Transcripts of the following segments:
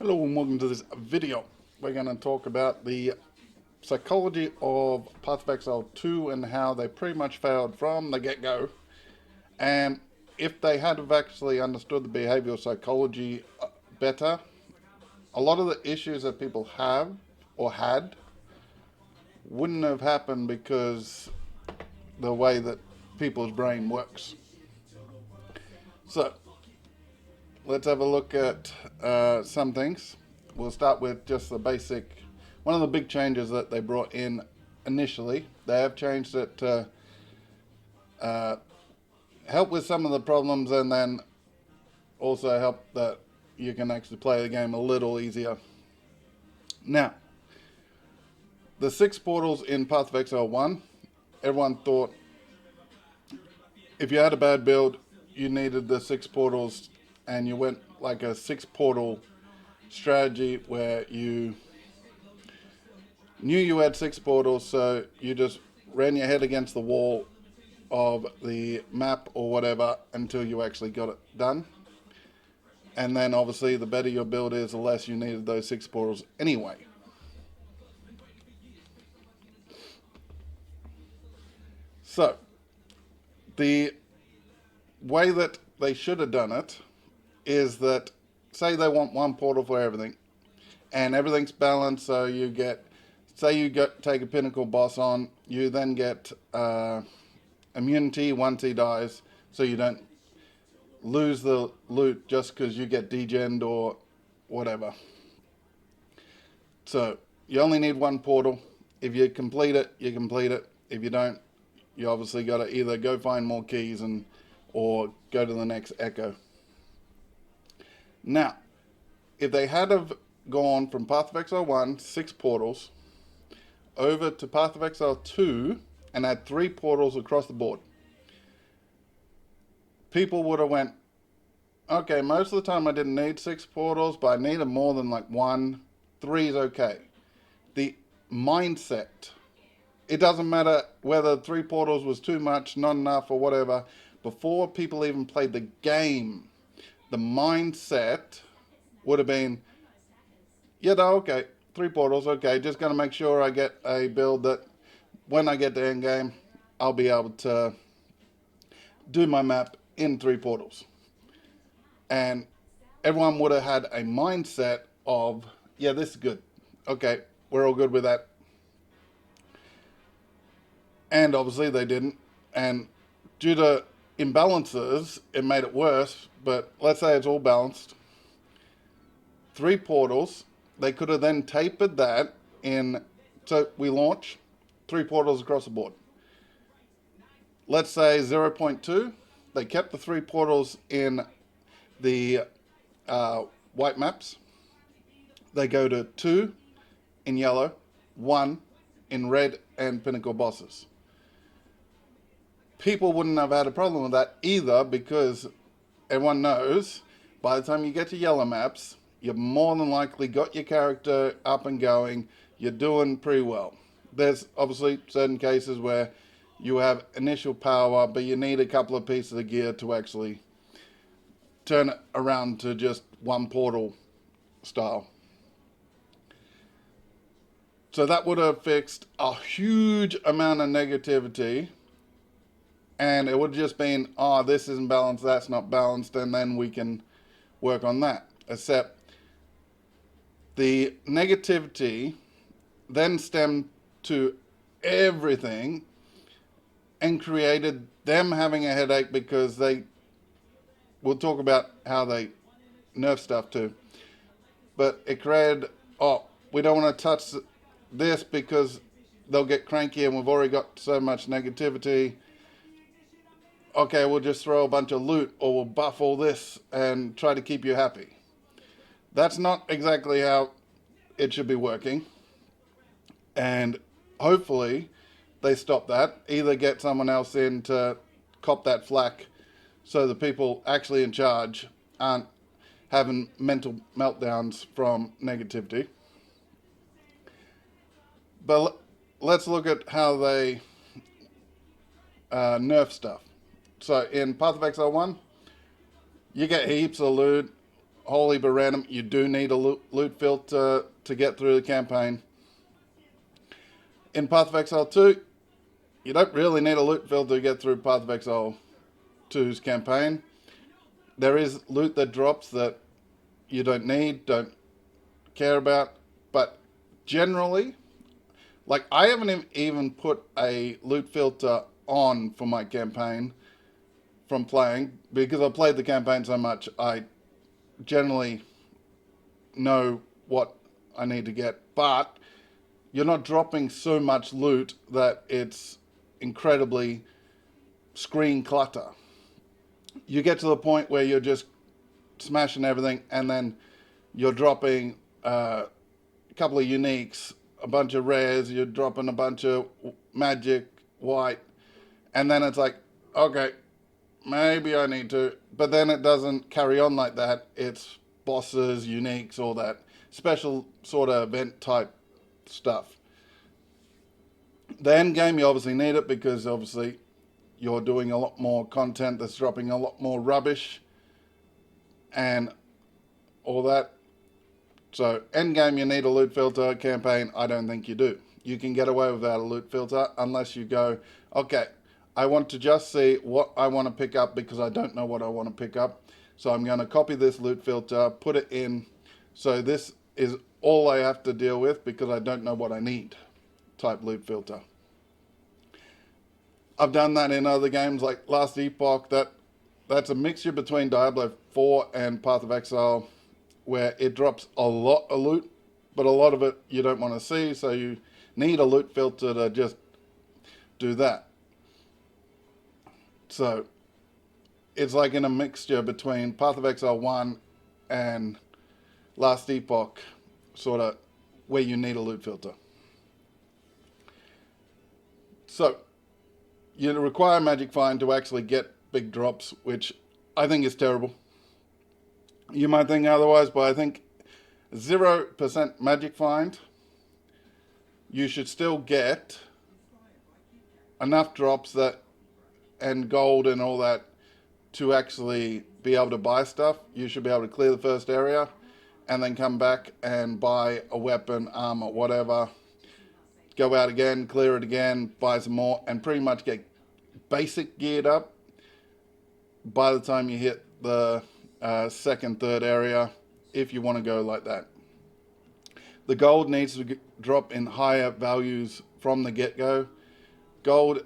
Hello and welcome to this video. We're going to talk about the psychology of Path of Exile 2 and how they pretty much failed from the get-go. And if they had have actually understood the behavioral psychology better, a lot of the issues that people have or had wouldn't have happened because the way that people's brain works. So, let's have a look at some things. We'll start with just the basic. One of the big changes that they brought in initially, they have changed it to help with some of the problems and then also help that you can actually play the game a little easier. Now, the 6 portals in Path of Exile 1, everyone thought if you had a bad build, you needed the 6 portals and you went like a 6 portal strategy where you knew you had 6 portals, so you just ran your head against the wall of the map or whatever until you actually got it done. And then obviously the better your build is, the less you needed those 6 portals anyway. So, the way that they should have done it is that, say they want 1 portal for everything, and everything's balanced, so you get, say you take a pinnacle boss on, you then get immunity once he dies, so you don't lose the loot just because you get degened or whatever. So, you only need 1 portal. If you complete it, you complete it. If you don't, you obviously got to either go find more keys or go to the next echo. Now, if they had have gone from Path of Exile 1, 6 portals, over to Path of Exile 2, and had 3 portals across the board, people would have went, okay, most of the time I didn't need 6 portals, but I needed more than like 1. 3 is okay. The mindset, it doesn't matter whether 3 portals was too much, not enough, or whatever. Before people even played the game, the mindset would have been, yeah, okay, 3 portals, okay, just going to make sure I get a build that when I get to end game, I'll be able to do my map in 3 portals. And everyone would have had a mindset of, yeah, this is good. Okay, we're all good with that. And obviously they didn't. And due to imbalances, it made it worse. But let's say it's all balanced. 3 portals. They could have then tapered that in. So we launch 3 portals across the board. Let's say 0.2. They kept the 3 portals in the white maps. They go to 2 in yellow, 1 in red and pinnacle bosses. People wouldn't have had a problem with that either, because everyone knows by the time you get to yellow maps, you've more than likely got your character up and going, you're doing pretty well. There's obviously certain cases where you have initial power, but you need a couple of pieces of gear to actually turn it around to just 1 portal style. So that would have fixed a huge amount of negativity, and it would have just been, oh, this isn't balanced, that's not balanced, and then we can work on that. Except the negativity then stemmed to everything and created them having a headache, because we'll talk about how they nerf stuff too, but it created, oh, we don't want to touch this because they'll get cranky and we've already got so much negativity. Okay, we'll just throw a bunch of loot, or we'll buff all this and try to keep you happy. That's not exactly how it should be working. And hopefully they stop that. Either get someone else in to cop that flack so the people actually in charge aren't having mental meltdowns from negativity. But let's look at how they nerf stuff. So in Path of Exile 1, you get heaps of loot, whole heap of random. You do need a loot filter to get through the campaign. In Path of Exile 2, you don't really need a loot filter to get through Path of Exile 2's campaign. There is loot that drops that you don't need, don't care about, but generally, like, I haven't even put a loot filter on for my campaign from playing, because I played the campaign so much, I generally know what I need to get, but you're not dropping so much loot that it's incredibly screen clutter. You get to the point where you're just smashing everything, and then you're dropping a couple of uniques, a bunch of rares, you're dropping a bunch of magic, white, and then it's like, okay, maybe I need to, but then it doesn't carry on like that. It's bosses, uniques, all that special sort of event type stuff. The end game, you obviously need it because obviously you're doing a lot more content that's dropping a lot more rubbish and all that. So end game, you need a loot filter. Campaign, I don't think you do. You can get away without a loot filter unless you go, okay, I want to just see what I want to pick up because I don't know what I want to pick up. So I'm going to copy this loot filter, put it in. So this is all I have to deal with because I don't know what I need type loot filter. I've done that in other games like Last Epoch. That's a mixture between Diablo 4 and Path of Exile, where it drops a lot of loot, but a lot of it you don't want to see, so you need a loot filter to just do that. So it's like in a mixture between Path of Exile 1 and Last Epoch, sort of where you need a loot filter. So you require Magic Find to actually get big drops, which I think is terrible. You might think otherwise, but I think 0% Magic Find, you should still get enough drops that and gold and all that to actually be able to buy stuff. You should be able to clear the first area and then come back and buy a weapon, armor, whatever. Go out again, clear it again, buy some more, and pretty much get basic geared up by the time you hit the second, third area, if you want to go like that. The gold needs to drop in higher values from the get-go. Gold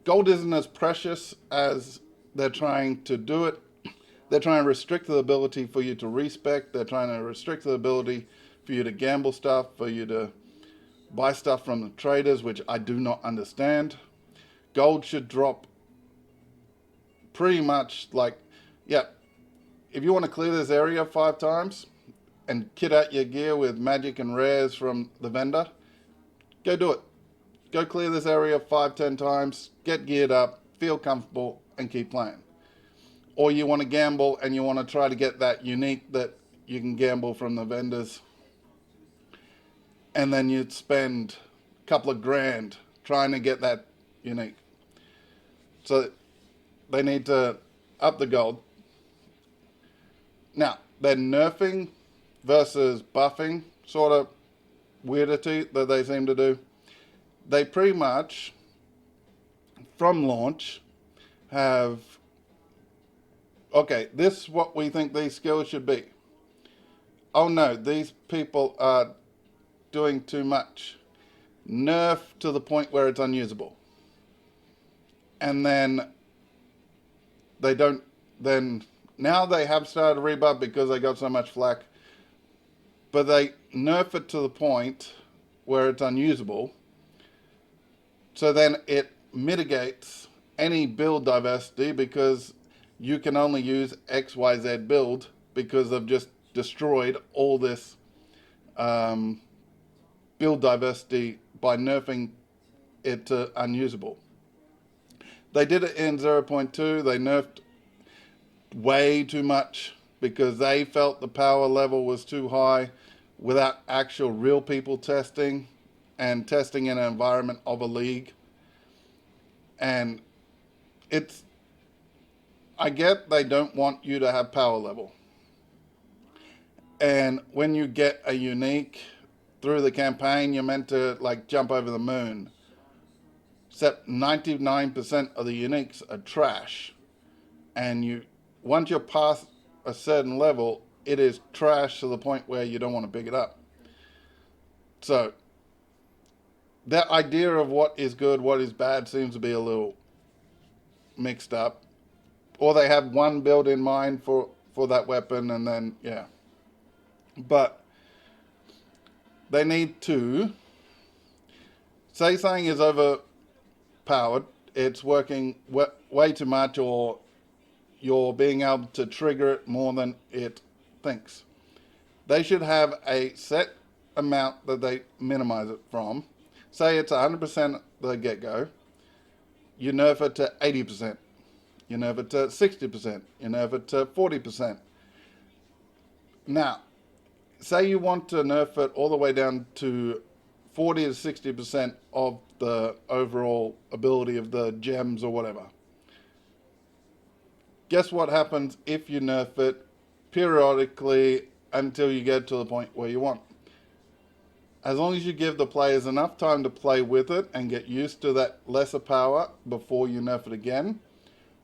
isn't as precious as they're trying to do it. They're trying to restrict the ability for you to respec. They're trying to restrict the ability for you to gamble stuff, for you to buy stuff from the traders, which I do not understand. Gold should drop pretty much like, yeah, if you want to clear this area 5 times and kit out your gear with magic and rares from the vendor, go do it. Go clear this area 5-10 times, get geared up, feel comfortable, and keep playing. Or you want to gamble and you want to try to get that unique that you can gamble from the vendors, and then you'd spend a couple of grand trying to get that unique. So they need to up the gold. Now, they're nerfing versus buffing sort of weirdity that they seem to do. They pretty much, from launch, have, okay, this is what we think these skills should be. Oh no, these people are doing too much. Nerf to the point where it's unusable. And then they don't, then now they have started to rebuff because they got so much flack, but they nerf it to the point where it's unusable. So then it mitigates any build diversity because you can only use XYZ build because they've just destroyed all this build diversity by nerfing it to unusable. They did it in 0.2. They nerfed way too much because they felt the power level was too high without actual real people testing and testing in an environment of a league. And it's, I get they don't want you to have power level, And when you get a unique through the campaign, you're meant to like jump over the moon. Except 99% of the uniques are trash. And you once you're past a certain level, it is trash to the point where you don't want to pick it up. So that idea of what is good, what is bad seems to be a little mixed up. Or they have one build in mind for that weapon and then yeah. But they need to say something is overpowered, it's working way too much, or you're being able to trigger it more than it thinks. They should have a set amount that they minimize it from. Say it's 100% the get-go. You nerf it to 80%. You nerf it to 60%. You nerf it to 40%. Now, say you want to nerf it all the way down to 40 to 60% of the overall ability of the gems or whatever. Guess what happens if you nerf it periodically until you get to the point where you want? As long as you give the players enough time to play with it and get used to that lesser power before you nerf it again,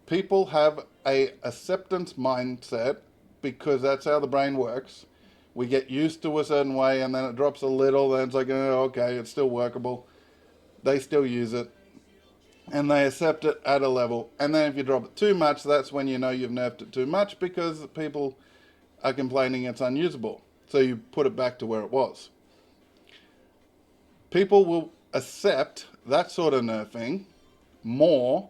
people have a acceptance mindset because that's how the brain works. We get used to a certain way and then it drops a little, then it's like, oh, okay, it's still workable. They still use it and they accept it at a level. And then if you drop it too much, that's when you know you've nerfed it too much because people are complaining it's unusable. So you put it back to where it was. People will accept that sort of nerfing more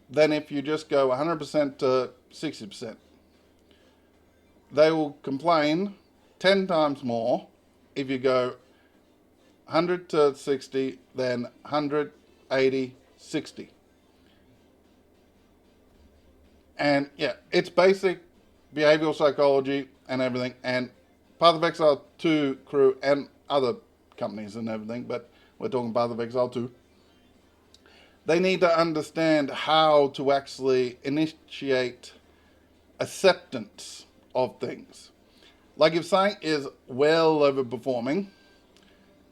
than if you just go 100% to 60%. They will complain 10 times more if you go 100 to 60 than 100, 80, 60. And yeah, it's basic behavioral psychology and everything. And Path of Exile 2 crew and other companies and everything, but we're talking Path of Exile 2. They need to understand how to actually initiate acceptance of things. Like if something is well overperforming,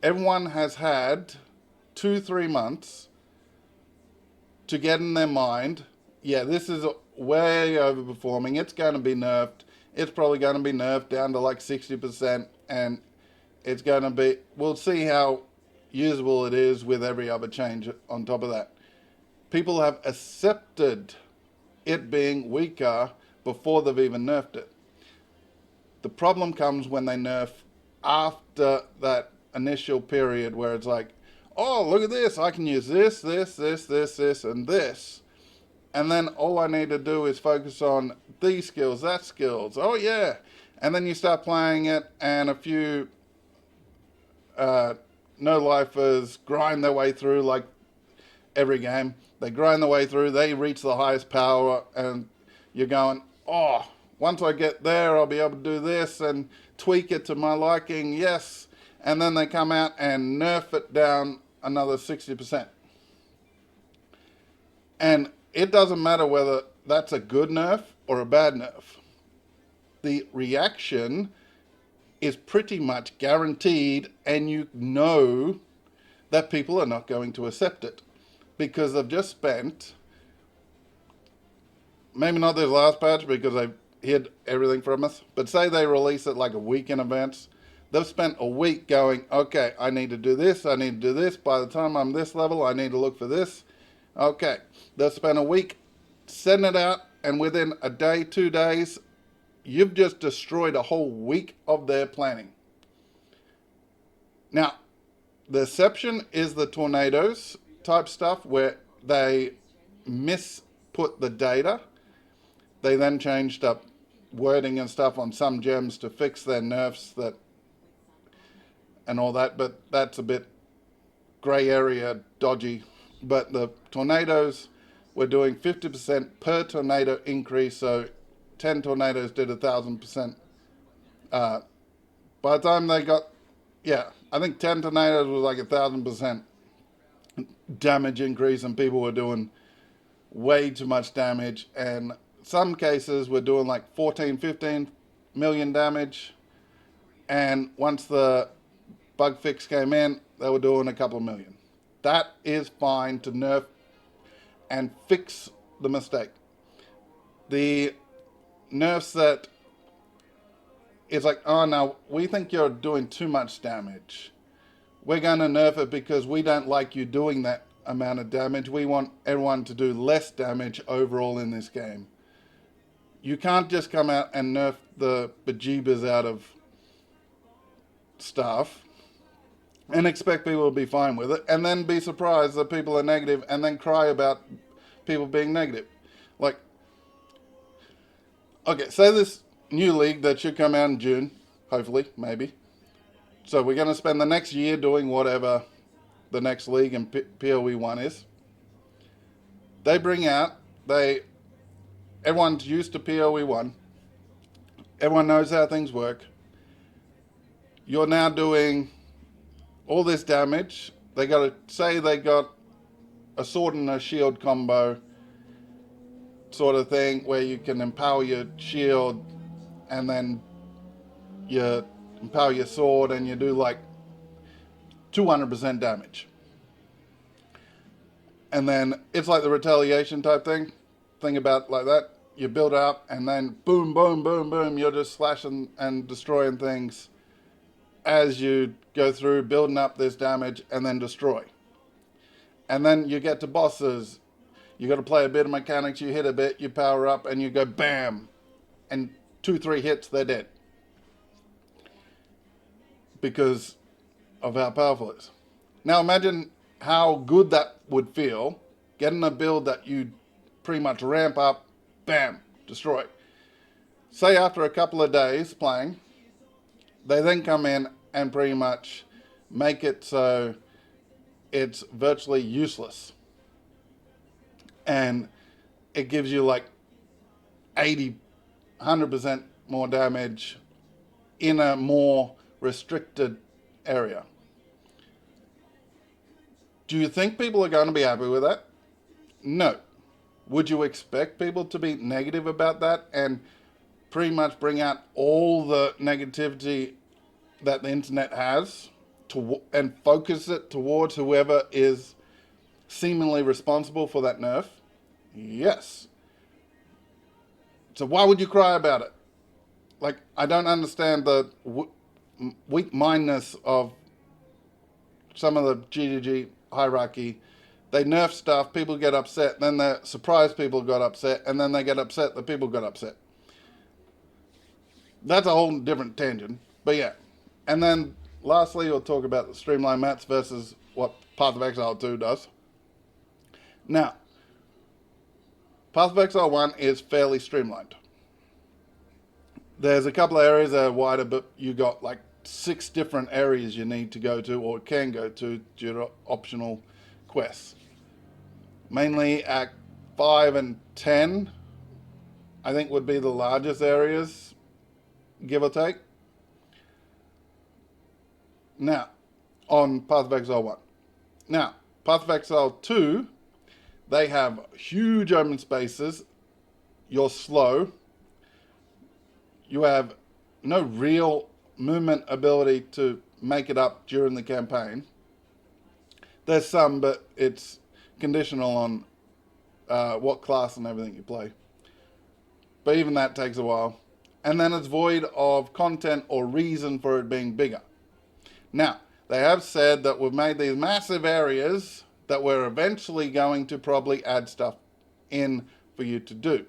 everyone has had 2-3 months to get in their mind, yeah, this is way overperforming, it's going to be nerfed, it's probably going to be nerfed down to like 60%, and it's going to be, we'll see how usable it is with every other change on top of that. People have accepted it being weaker before they've even nerfed it. The problem comes when they nerf after that initial period where it's like, oh, look at this, I can use this, this, this, this, this, and this. And then all I need to do is focus on these skills, that skills. Oh, yeah. And then you start playing it and a few no-lifers grind their way through like every game. They grind their way through, they reach the highest power, and you're going, oh, once I get there, I'll be able to do this and tweak it to my liking, yes. And then they come out and nerf it down another 60%. And it doesn't matter whether that's a good nerf or a bad nerf. The reaction is pretty much guaranteed, and you know that people are not going to accept it because they've just spent, maybe not this last patch because they've hid everything from us, but say they release it like a week in advance. They've spent a week going, okay, I need to do this, I need to do this. By the time I'm this level, I need to look for this. Okay, they've spent a week setting it out, and within a day, 2 days, you've just destroyed a whole week of their planning. Now, the exception is the tornadoes type stuff where they misput the data. They then changed up wording and stuff on some gems to fix their nerfs that and all that, but that's a bit grey area dodgy. But the tornadoes were doing 50% per tornado increase, so 10 tornadoes did 1,000%. By the time they got, yeah, I think 10 tornadoes was like 1,000% damage increase, and people were doing way too much damage. And some cases were doing like 14, 15 million damage. And once the bug fix came in, they were doing a couple of million. That is fine to nerf and fix the mistake. The nerfs that it's like, oh no, we think you're doing too much damage. We're going to nerf it because we don't like you doing that amount of damage. We want everyone to do less damage overall in this game. You can't just come out and nerf the bejeebers out of stuff and expect people to be fine with it, and then be surprised that people are negative and then cry about people being negative. Like, okay, say this new league that should come out in June, hopefully, maybe. So we're going to spend the next year doing whatever the next league in POE 1 is. They bring out, everyone's used to POE 1. Everyone knows how things work. You're now doing all this damage. They got to say they got a sword and a shield combo sort of thing where you can empower your shield and then you empower your sword and you do like 200% damage. And then it's like the retaliation type thing. Think about like that. You build up and then boom, boom, boom, boom. You're just slashing and destroying things as you go through, building up this damage and then destroy. And then you get to bosses. You got to play a bit of mechanics. You hit a bit, you power up and you go bam. And 2-3 hits, they're dead. Because of how powerful it is. Now imagine how good that would feel, getting a build that you pretty much ramp up, bam, destroy. Say after a couple of days playing, they then come in and pretty much make it so it's virtually useless. And it gives you like 80, 100% more damage in a more restricted area. Do you think people are going to be happy with that? No. Would you expect people to be negative about that and pretty much bring out all the negativity that the internet has and focus it towards whoever is seemingly responsible for that nerf? Yes. So why would you cry about it? Like, I don't understand the weak-mindedness of some of the GGG hierarchy. They nerf stuff, people get upset, then they're surprised people got upset, and then they get upset that people got upset. That's a whole different tangent, but yeah. And then lastly, we'll talk about the streamline mats versus what Path of Exile 2 does. Now, Path of Exile 1 is fairly streamlined. There's a couple of areas that are wider, but you got like 6 different areas you need to go to or can go to due to optional quests. Mainly Act 5 and 10, I think would be the largest areas, give or take. Now, on Path of Exile 1. Now, Path of Exile 2, they have huge open spaces. You're slow. You have no real movement ability to make it up during the campaign. There's some, but it's conditional on what class and everything you play. But even that takes a while. And then it's void of content or reason for it being bigger. Now, they have said that we've made these massive areas that we're eventually going to probably add stuff in for you to do.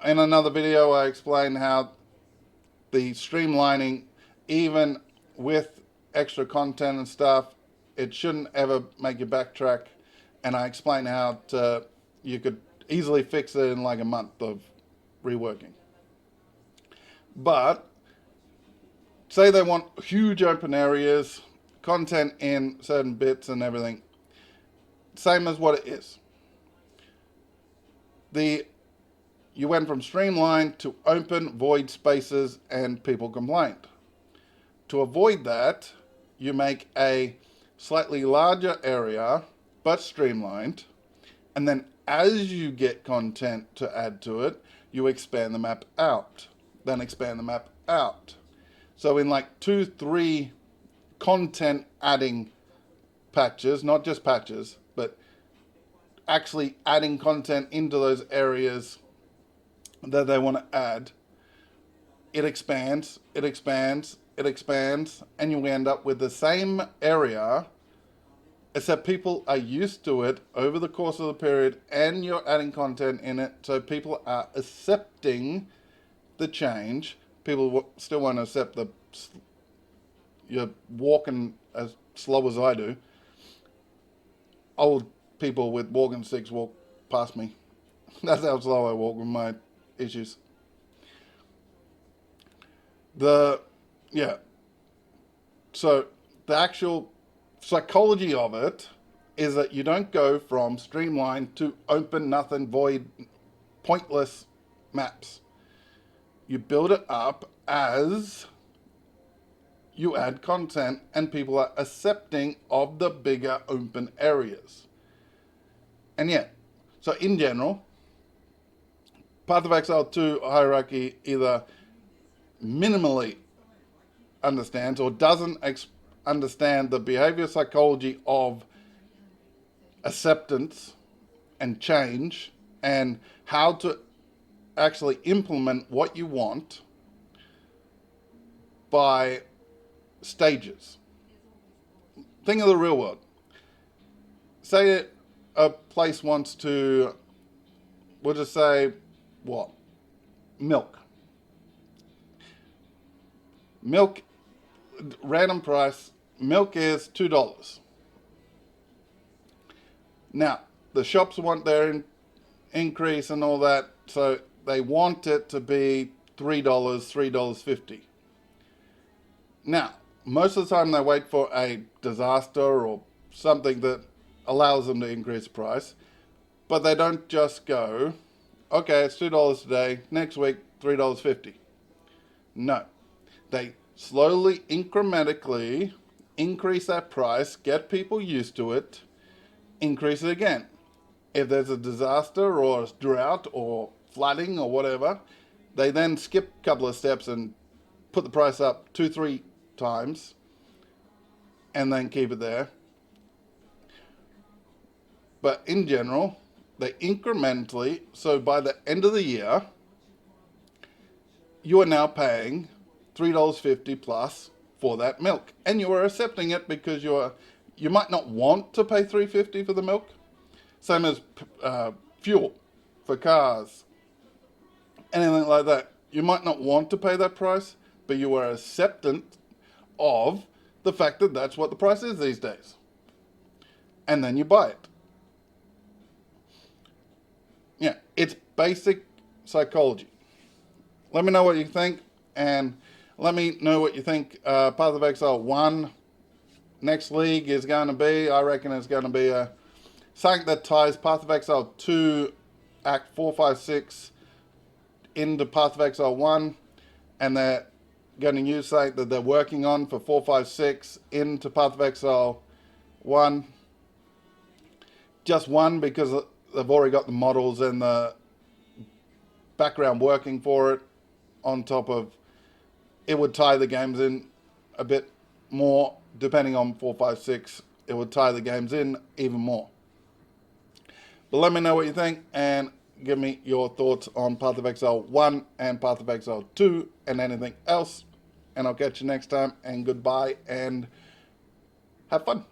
In another video, I explained how the streamlining, even with extra content and stuff, it shouldn't ever make you backtrack. And I explained how you could easily fix it in like a month of reworking. But say they want huge open areas, content in certain bits and everything, same as what it is. You went from streamlined to open, void spaces, and people complained. To avoid that, you make a slightly larger area, but streamlined, and then as you get content to add to it, you expand the map out, then expand the map out. So in like 2-3 content adding patches, not just patches, but actually adding content into those areas that they want to add, it expands, it expands, it expands, and you end up with the same area, except people are used to it over the course of the period, and you're adding content in it, so people are accepting the change. People still won't accept the you're walking as slow as I do. Old people with walking sticks walk past me. That's how slow I walk with my issues. The yeah. So the actual psychology of it is that you don't go from streamlined to open, nothing, void, pointless maps. You build it up as you add content and people are accepting of the bigger open areas. And yeah, so in general, Path of Exile 2 hierarchy either minimally understands or doesn't understand the behavior psychology of acceptance and change and how to actually implement what you want by stages. Think of the real world. Say a place wants to, we'll just say, what? Milk. Milk, random price, milk is $2. Now, the shops want their increase and all that, so they want it to be $3, $3.50. Now, most of the time they wait for a disaster or something that allows them to increase the price, but they don't just go, okay, it's $2 today, next week $3.50. No, they slowly, incrementally increase that price, get people used to it, increase it again. If there's a disaster or a drought or flooding or whatever, they then skip a couple of steps and put the price up 2-3 times and then keep it there. But in general, they incrementally, so by the end of the year, you are now paying $3.50 plus for that milk. And you are accepting it because you might not want to pay $3.50 for the milk. Same as fuel for cars, anything like that. You might not want to pay that price, but you are acceptant of the fact that that's what the price is these days. And then you buy it. Yeah, it's basic psychology. Let me know what you think, and let me know what you think Path of Exile 1 next league is going to be. I reckon it's going to be something that ties Path of Exile 2, Act 4, 5, 6 into Path of Exile 1, and they're going to use something that they're working on for 4, 5, 6 into Path of Exile 1. Just one because they've already got the models and the background working for it, on top of it would tie the games in a bit more. Depending on 4, 5, 6, it would tie the games in even more. But let me know what you think and give me your thoughts on Path of Exile 1 and Path of Exile 2 and anything else. And I'll catch you next time, and goodbye and have fun.